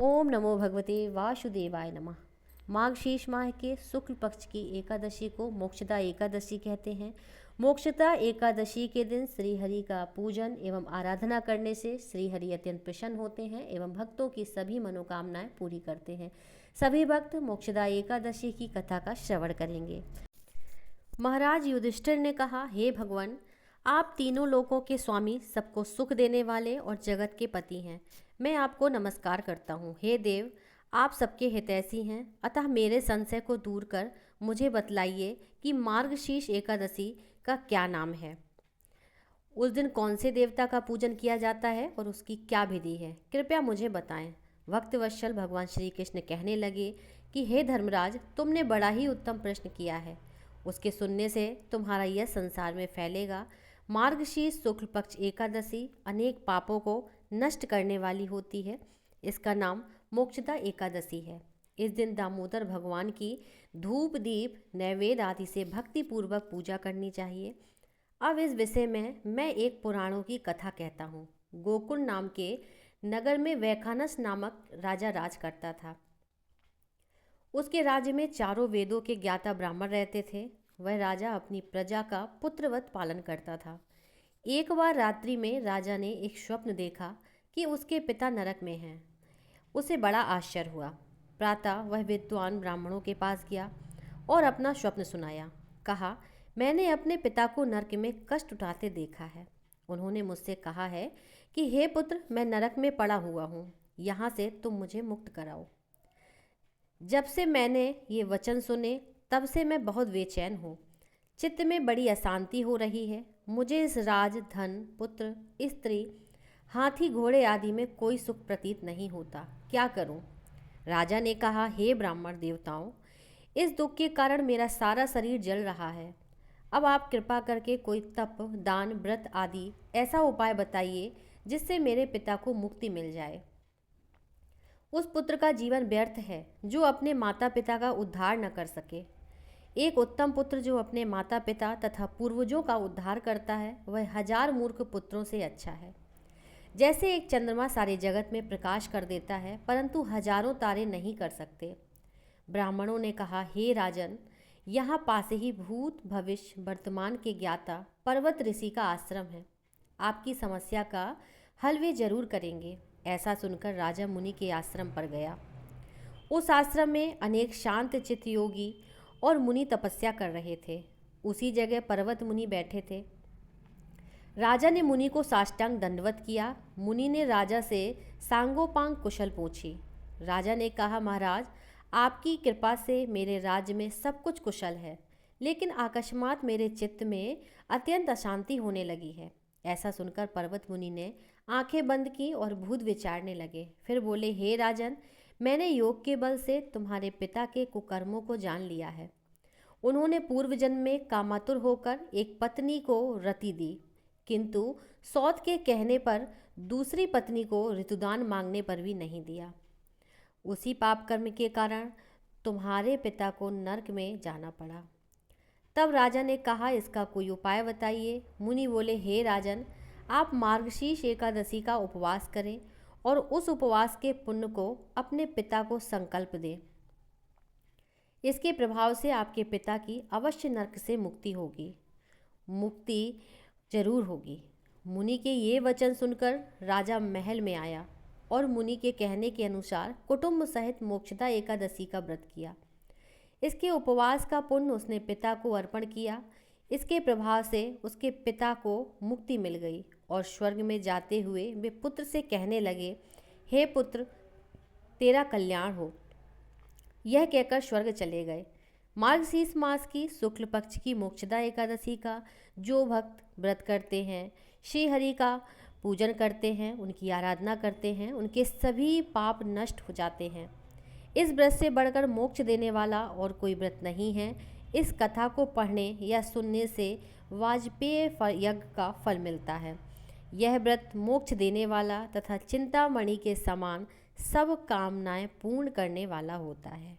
ओम नमो भगवते वासुदेवाय नमः। माघशीर्ष माह के शुक्ल पक्ष की एकादशी को मोक्षदा एकादशी कहते हैं। मोक्षदा एकादशी के दिन श्रीहरि का पूजन एवं आराधना करने से श्रीहरि अत्यंत प्रसन्न होते हैं एवं भक्तों की सभी मनोकामनाएं पूरी करते हैं। सभी भक्त मोक्षदा एकादशी की कथा का श्रवण करेंगे। महाराज युधिष्ठिर ने कहा, हे भगवान, आप तीनों लोकों के स्वामी, सबको सुख देने वाले और जगत के पति हैं। मैं आपको नमस्कार करता हूँ। हे देव, आप सबके हितैषी हैं, अतः मेरे संशय को दूर कर मुझे बतलाइए कि मार्गशीर्ष एकादशी का क्या नाम है। उस दिन कौन से देवता का पूजन किया जाता है और उसकी क्या विधि है, कृपया मुझे बताएं। भक्तवत्सल भगवान श्री कृष्ण कहने लगे कि हे धर्मराज, तुमने बड़ा ही उत्तम प्रश्न किया है। उसके सुनने से तुम्हारा यह संसार में फैलेगा। मार्गशीर्ष शुक्ल पक्ष एकादशी अनेक पापों को नष्ट करने वाली होती है। इसका नाम मोक्षदा एकादशी है। इस दिन दामोदर भगवान की धूप दीप नैवेद्य आदि से भक्ति पूर्वक पूजा करनी चाहिए। अब इस विषय में मैं एक पुराणों की कथा कहता हूँ। गोकुल नाम के नगर में वैखानस नामक राजा राज करता था। उसके राज्य में चारों वेदों के ज्ञाता ब्राह्मण रहते थे। वह राजा अपनी प्रजा का पुत्रवत पालन करता था। एक बार रात्रि में राजा ने एक स्वप्न देखा कि उसके पिता नरक में हैं। उसे बड़ा आश्चर्य हुआ। प्रातः वह विद्वान ब्राह्मणों के पास गया और अपना स्वप्न सुनाया। कहा, मैंने अपने पिता को नरक में कष्ट उठाते देखा है। उन्होंने मुझसे कहा है कि हे पुत्र, मैं नरक में पड़ा हुआ हूँ, यहाँ से तुम मुझे मुक्त कराओ। जब से मैंने ये वचन सुने तब से मैं बहुत बेचैन हूँ। चित्त में बड़ी अशांति हो रही है। मुझे इस राज, धन, पुत्र, स्त्री, हाथी, घोड़े आदि में कोई सुख प्रतीत नहीं होता। क्या करूँ? राजा ने कहा, हे ब्राह्मण देवताओं, इस दुख के कारण मेरा सारा शरीर जल रहा है। अब आप कृपा करके कोई तप, दान, व्रत आदि ऐसा उपाय बताइए जिससे मेरे पिता को मुक्ति मिल जाए। उस पुत्र का जीवन व्यर्थ है जो अपने माता पिता का उद्धार न कर सके। एक उत्तम पुत्र जो अपने माता पिता तथा पूर्वजों का उद्धार करता है, वह 1000 मूर्ख पुत्रों से अच्छा है। जैसे एक चंद्रमा सारे जगत में प्रकाश कर देता है, परंतु हजारों तारे नहीं कर सकते। ब्राह्मणों ने कहा, हे राजन, यहाँ पास ही भूत, भविष्य, वर्तमान के ज्ञाता पर्वत ऋषि का आश्रम है। आपकी समस्या का हल वे जरूर करेंगे। ऐसा सुनकर राजा मुनि के आश्रम पर गया। उस आश्रम में अनेक शांत चित्त योगी और मुनि तपस्या कर रहे थे। उसी जगह पर्वत मुनि बैठे थे। राजा ने मुनि को साष्टांग दंडवत किया। मुनि ने राजा से सांगोपांग कुशल पूछी। राजा ने कहा, महाराज, आपकी कृपा से मेरे राज्य में सब कुछ कुशल है, लेकिन अकस्मात मेरे चित्त में अत्यंत अशांति होने लगी है। ऐसा सुनकर पर्वत मुनि ने आंखें बंद की और भूत विचारने लगे। फिर बोले, हे राजन, मैंने योग के बल से तुम्हारे पिता के कुकर्मों को जान लिया है। उन्होंने पूर्व जन्म में कामातुर होकर एक पत्नी को रति दी, किंतु सौत के कहने पर दूसरी पत्नी को ऋतुदान मांगने पर भी नहीं दिया। उसी पाप कर्म के कारण तुम्हारे पिता को नरक में जाना पड़ा। तब राजा ने कहा, इसका कोई उपाय बताइए। मुनि बोले, हे राजन, आप मार्गशीर्ष एकादशी का उपवास करें और उस उपवास के पुण्य को अपने पिता को संकल्प दें। इसके प्रभाव से आपके पिता की अवश्य नरक से मुक्ति होगी, मुक्ति जरूर होगी। मुनि के ये वचन सुनकर राजा महल में आया और मुनि के कहने के अनुसार कुटुंब सहित मोक्षदा एकादशी का व्रत किया। इसके उपवास का पुण्य उसने पिता को अर्पण किया। इसके प्रभाव से उसके पिता को मुक्ति मिल गई और स्वर्ग में जाते हुए वे पुत्र से कहने लगे, हे पुत्र, तेरा कल्याण हो। यह कहकर स्वर्ग चले गए। मार्गशीर्ष मास की शुक्ल पक्ष की मोक्षदा एकादशी का जो भक्त व्रत करते हैं, श्री हरि का पूजन करते हैं, उनकी आराधना करते हैं, उनके सभी पाप नष्ट हो जाते हैं। इस व्रत से बढ़कर मोक्ष देने वाला और कोई व्रत नहीं है। इस कथा को पढ़ने या सुनने से वाजपेय यज्ञ का फल मिलता है। यह व्रत मोक्ष देने वाला तथा चिंतामणि के समान सब कामनाएं पूर्ण करने वाला होता है।